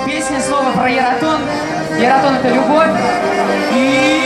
Песня слово про Ератон. Ератон — это любовь. И...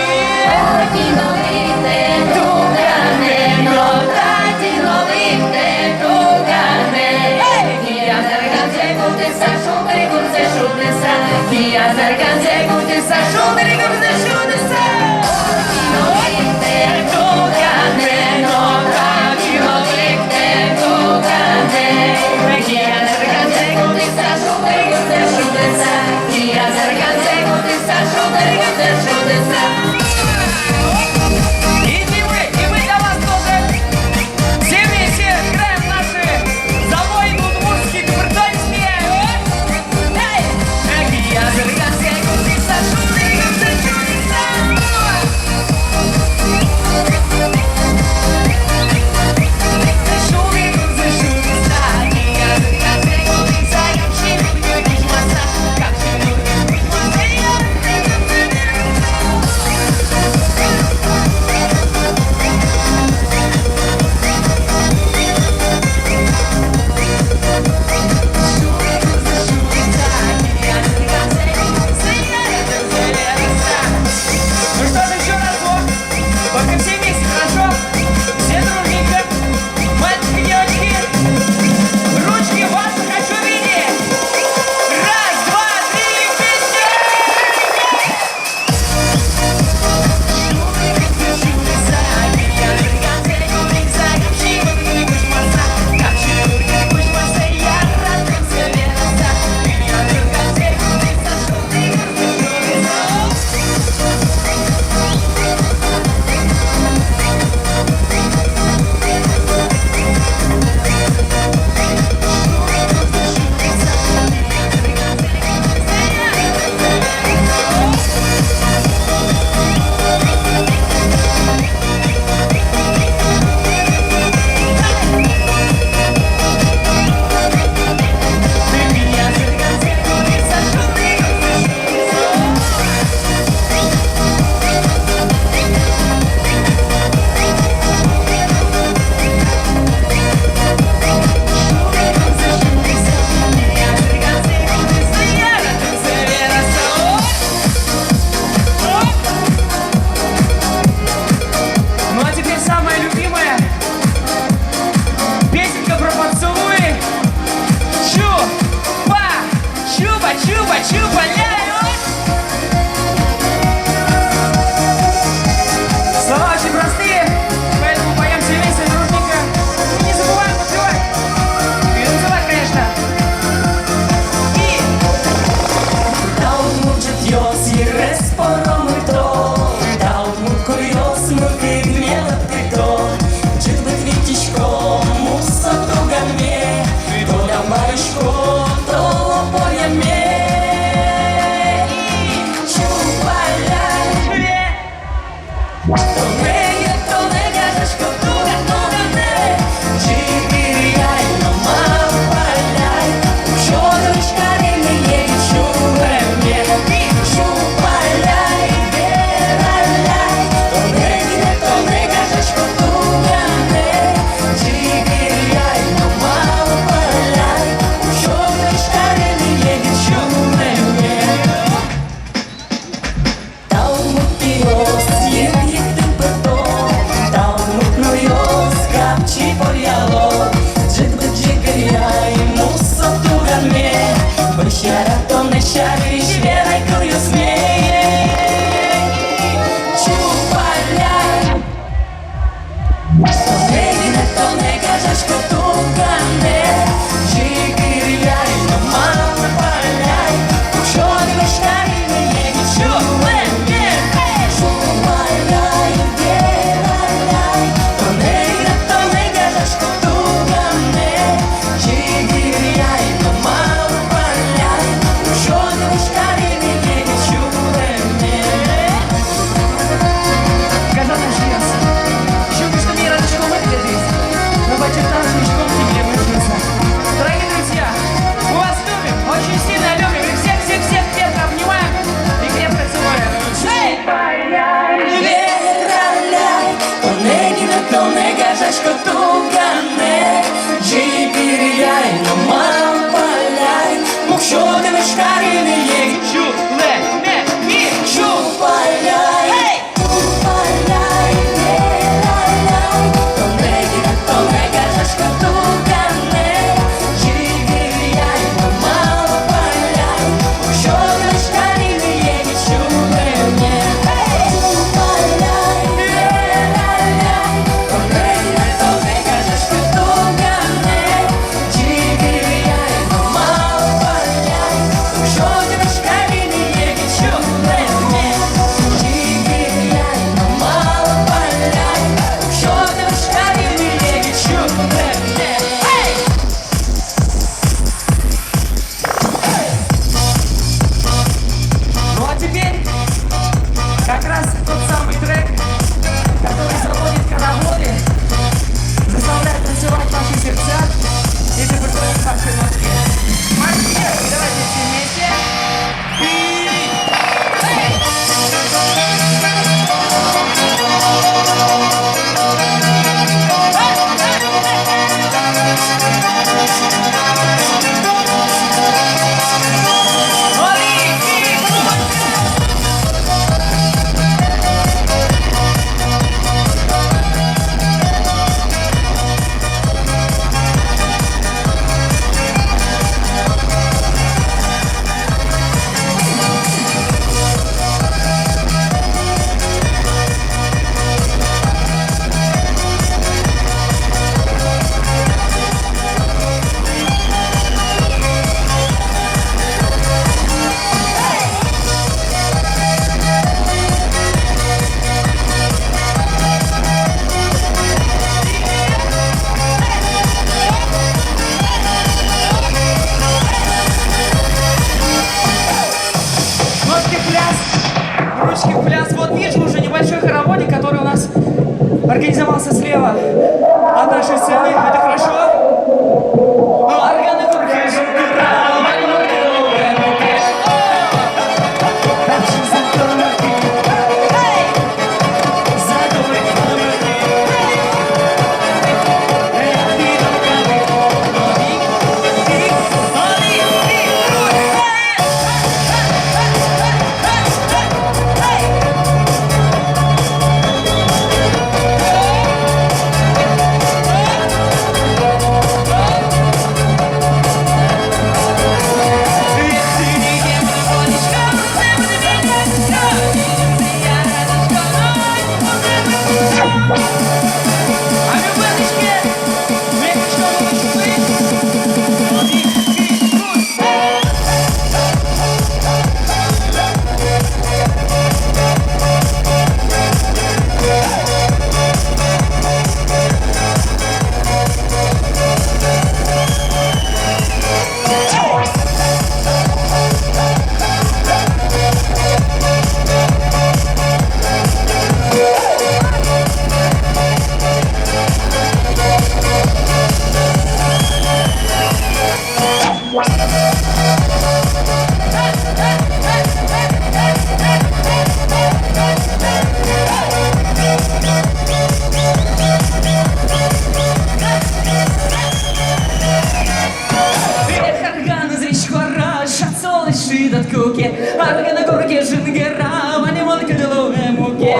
Слова очень простые, поэтому поем все вместе дружненько. Не забываем подпевать. И танцевать, конечно. И... Daud muncet jos ir resporomul to, daud mult curios mult gnievat to, чуть бы квитичком мусо друга мне, то да маришко, то поле мне. Ератон не шариш, верой кую смей. Чупаляй, то не кажешь, что тука не. Жигиряй, но мало паляй. Учёный вешкари не едет, чупаляй. Чупаляй, вераляй, то не кажешь, что тука не. Жигиряй, но мало паляй. Дорогие друзья, мы вас любим, очень сильно любим. И всех крепко обнимаем и крепко целуем. Вераляй, то не кажешь, что тука не. Жигиряй, но мало паляй. Мукшо ты вешкари пляс. Вот вижу уже небольшой хороводик, который у нас организовался слева от нашей сцены. Это хорошо? Ну, органы в руке, жук-гра, маленький голубой руке. Хочу задорки, задорки, А любяточки, вместе что мы шумы. Органы горки, жингера, манималки, деловые муки.